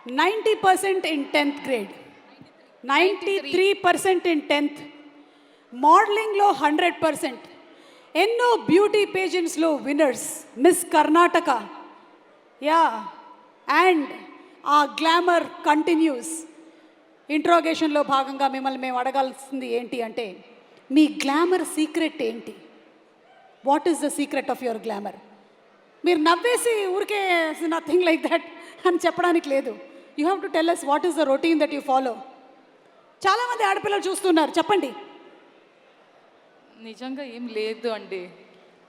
90% in 10th grade, 93% in 10th, మోడలింగ్లో 100%, ఎన్నో beauty పేజెంట్స్లో winners, Miss Karnataka, yeah, and ఆ గ్లామర్ కంటిన్యూస్. ఇంట్రోగేషన్లో భాగంగా మిమ్మల్ని మేము అడగాల్సింది ఏంటి అంటే, మీ గ్లామర్ సీక్రెట్ ఏంటి? What is the secret of your glamour? మీరు నవ్వేసి ఊరికే నథింగ్ లైక్ దట్ అని చెప్పడానికి లేదు. You have to tell us what is the routine that you follow. చాలామంది ఆడపిల్లలు చూస్తున్నారు, చెప్పండి. నిజంగా ఏం లేదు అండి.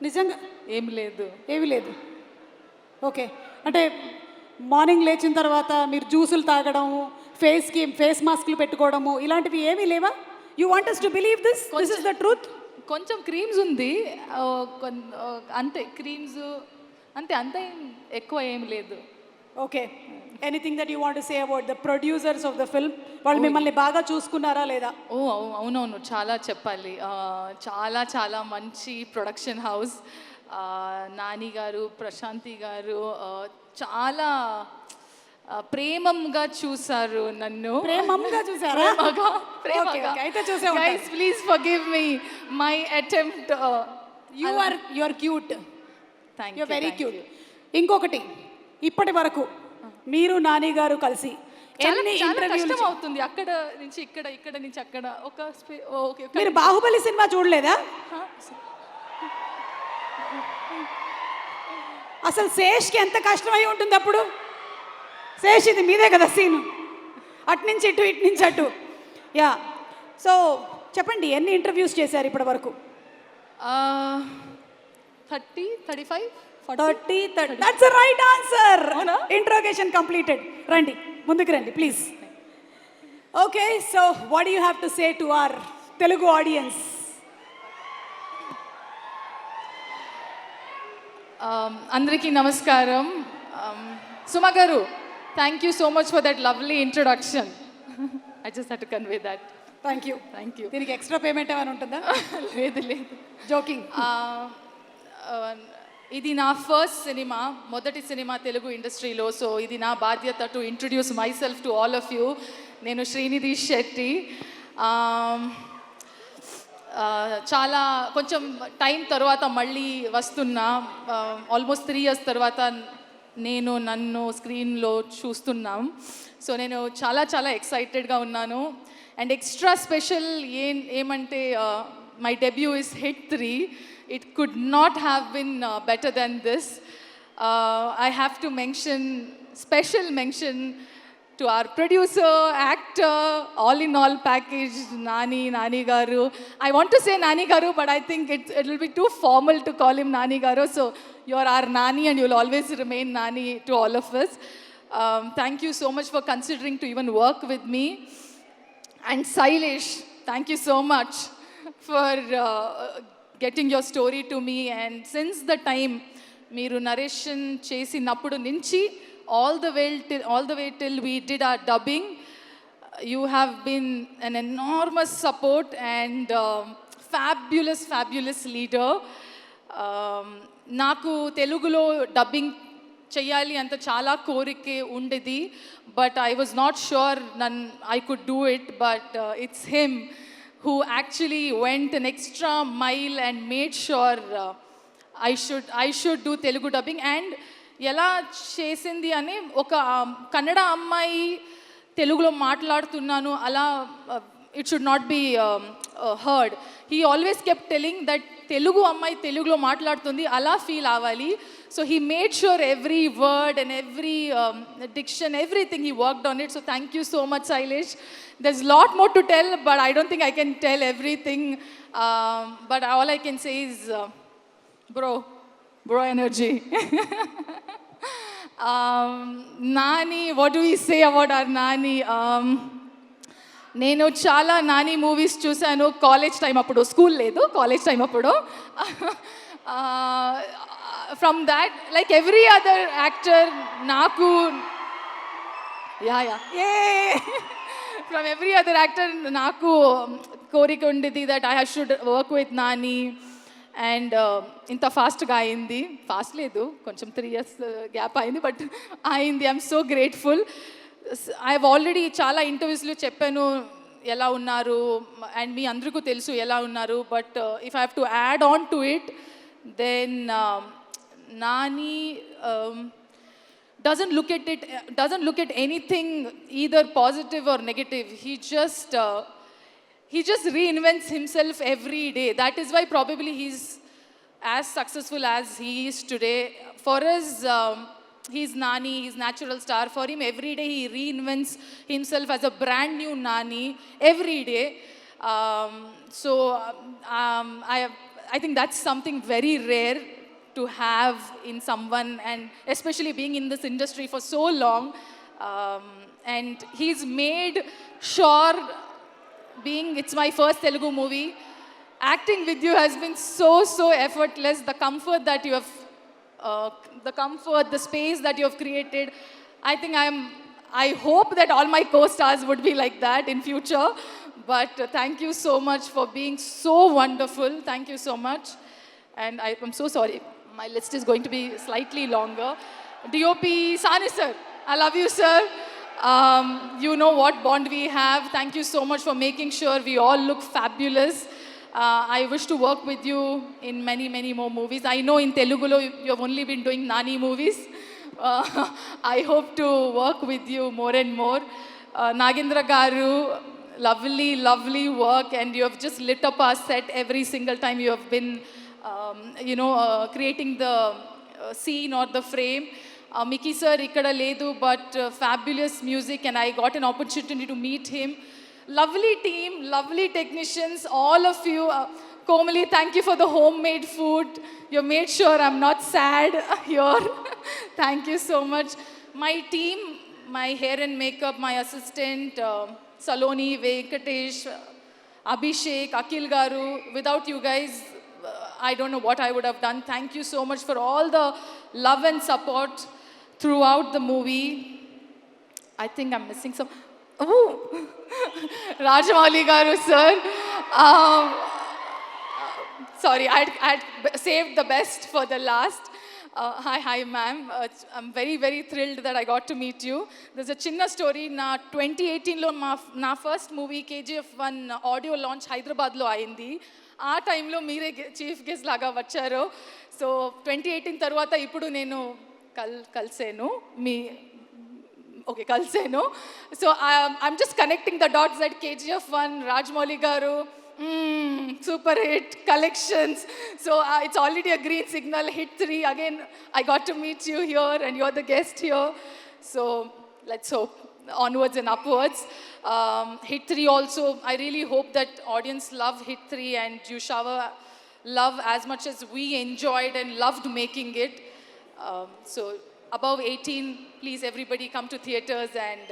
నిజంగా ఏం లేదు. ఏమీ లేదు. ఓకే, అంటే మార్నింగ్ లేచిన తర్వాత మీరు జ్యూసులు తాగడం, ఫేస్ మాస్క్లు పెట్టుకోవడము ఇలాంటివి ఏమీ లేవా? You want us to believe this is the truth? కొంచెం క్రీమ్స్ ఉంది, అంతే. క్రీమ్స్ అంతే, అంతే, ఎక్కువ ఏం లేదు. Okay, anything that you want to say about the producers of the film? వాళ్ళు మిమ్మల్ని బాగా చూసుకున్నారా లేదా? అవునవును, చాలా చెప్పాలి. చాలా చాలా మంచి ప్రొడక్షన్ హౌస్. నాని గారు, ప్రశాంతి గారు చాలా ప్రేమంగా చూసారు నన్ను. ప్రేమంగా చూసారా? ప్రేమగా. అయితే చూసే guys, please forgive me my attempt. You are cute. Thank you very cute. ఇంకొకటి, ఇప్పటి వరకు మీరు నాని గారు కలిసి ఎన్ని ఇంటర్వ్యూలు కష్టం అవుతుంది. అక్కడ నుంచి ఇక్కడ, ఇక్కడ నుంచి అక్కడ. ఓకే, మీరు బాహుబలి సినిమా చూడలేదా? అసలు శేష్కి ఎంత కష్టమై ఉంటుంది అప్పుడు. శేష్, ఇది మీదే కదా సీను, అటు నుంచి ఇటు, ఇటు నుంచి అటు. యా, సో చెప్పండి, ఎన్ని ఇంటర్వ్యూస్ చేశారు ఇప్పటి వరకు? 30, 35, 40. That's the right answer. Interrogation completed. రండి, ముందుకు రండి please. Okay, so what you have to say to our Telugu audience? అందరికీ నమస్కారం. సుమ గారు, thank you so much for that lovely introduction. I just have to convey that. Thank you. దీనికి extra payment ఏమైనా ఉంటుందా? లేదు లేదు, జోకింగ్. ఇది నా ఫస్ట్ సినిమా, మొదటి సినిమా తెలుగు ఇండస్ట్రీలో. సో ఇది నా బాధ్యత to introduce my self to all of you. నేను శ్రీనిధి శెట్టి. చాలా కొంచెం టైం తర్వాత మళ్ళీ వస్తున్నా. ఆల్మోస్ట్ 3 years తర్వాత నన్ను స్క్రీన్లో చూస్తున్నాం. సో నేను చాలా చాలా ఎక్సైటెడ్గా ఉన్నాను. అండ్ ఎక్స్ట్రా స్పెషల్ ఏమంటే my debut is hit 3. It could not have been better than this. I have to special mention to our producer, actor, all in all package, Nani Garu. I want to say Nani Garu, but I think it will be too formal to call him Nani Garu. So you are our Nani and you will always remain Nani to all of us. Thank you so much for considering to even work with me. And Sailesh, thank you so much for getting your story to me. And since the time మీరు narration చేసినప్పుడు నుంచి all the way till we did our dubbing, you have been an enormous support and fabulous leader. నాకు తెలుగులో dubbing చెయ్యాలి అంత చాలా కోరికే ఉండేది, but I was not sure I could do it. But it's him who actually went an extra mile and made sure I should do Telugu dubbing. And ఎలా చేసింది అని, ఒక కన్నడ అమ్మాయి తెలుగులో మాట్లాడుతున్నాను అలా it should not be heard. He always kept telling that Telugu అమ్మాయి తెలుగులో మాట్లాడుతుంది అలా ఫీల్ అవ్వాలి. So he made sure every word and every diction, everything, he worked on it. So thank you so much, Sailesh. There's a lot more to tell, but I don't think I can tell everything. But all I can say is, bro energy. Nani, what do we say about our Nani? నేను చాలా Nani movies చూశాను college time అప్పుడు. School లేదు, college time అప్పుడు. From that, like every other actor, నాకు from every other actor నాకు కోరిక ఉండేది that I should work with Nani. And ఇంత ఫాస్ట్గా అయింది. ఫాస్ట్ లేదు, కొంచెం 3 years గ్యాప్ అయింది, బట్ అయింది. I'm so grateful. I've already చాలా ఇంటర్వ్యూస్లో చెప్పాను ఎలా ఉన్నారు, అండ్ మీ అందరికీ తెలుసు ఎలా ఉన్నారు. But if I have to add on to it, then Nani doesn't look at anything either positive or negative. He just reinvents himself every day. That is why probably he's as successful as he is today. For us, he's Nani, he's natural star. For him, every day he reinvents himself as a brand new Nani every day. I think that's something very rare to have in someone, and especially being in this industry for so long. And he's made sure, being it's my first Telugu movie, acting with you has been so effortless. The comfort that you have, the space that you have created, I think I hope that all my co-stars would be like that in future. But thank you so much for being so wonderful. Thank you so much. And I'm so sorry, my list is going to be slightly longer. DOP Sani sir, I love you sir. You know what bond we have. Thank you so much for making sure we all look fabulous. I wish to work with you in many more movies. I know in Telugu you have only been doing Nani movies. I hope to work with you more and more. Nagendra Garu, lovely work, and you have just lit up our set every single time you have been creating the scene or the frame. Mickey sir ikkada ledu, but fabulous music, and I got an opportunity to meet him. Lovely team, lovely technicians, all of you. Komali, thank you for the homemade food. You made sure I'm not sad here. Thank you so much. My team, my hair and makeup, my assistant, Saloni, Venkatesh, Abhishek, Akil Garu. Without you guys, I don't know what I would have done. Thank you so much for all the love and support throughout the movie. I think I'm missing some. Oh, Rajamouli Garu sir. Sorry, I'd saved the best for the last. Hi ma'am. I'm very thrilled that I got to meet you. There's a chinna story. Na 2018 lo na first movie KGF1 audio launch Hyderabad lo ayindi. ఆ టైంలో మీరే chief guest లాగా వచ్చారు. So 2018 తర్వాత ఇప్పుడు నేను కలిసాను. So I'm just connecting the dots that KGF1, Rajamouli garu, super hit collections. So it's already a green signal. Hit 3 again. I got to meet you here, and you're the guest here. So let's hope onwards and upwards. Hit 3 also, I really hope that audience love Hit 3 and you shower love as much as we enjoyed and loved making it. So above 18, please everybody come to theaters and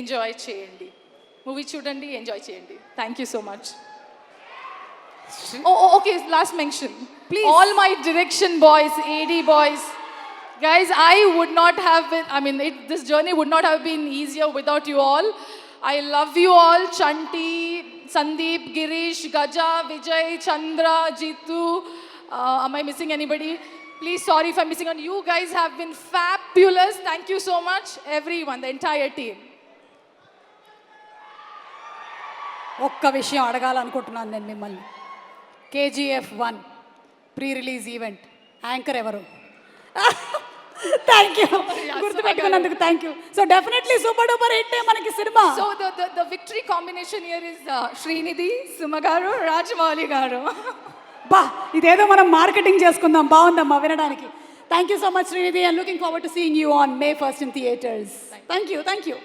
enjoy cheyandi. Movie chudandi, enjoy cheyandi. Thank you so much. Okay, last mention. Please. All my direction boys, AD boys, guys, I would not have been, this journey would not have been easier without you all. I love you all. Chanti, Sandeep, Girish, Gaja, Vijay, Chandra, Jitu. Am I missing anybody? Please, sorry if I'm missing on. You guys have been fabulous. Thank you so much, everyone, the entire team. ఒక్క విషయం అడగాలనుకుంటున్నాను నేను మిమ్మల్ని. KGF1 pre release event anchor ఎవరు? Thank you, గుర్తుపెట్టుకున్నందుకు thank you. So definitely super duper hit మనకి సినిమా. So the victory combination here is Srinidhi, Suma garu, Rajamouli గారు. బా, ఇదేదో మనం మార్కెటింగ్ చేసుకుందాం. బాగుందమ్మా వినడానికి. Thank you so much Srinidhi, and looking forward to seeing you on May 1st in theaters. Thank you.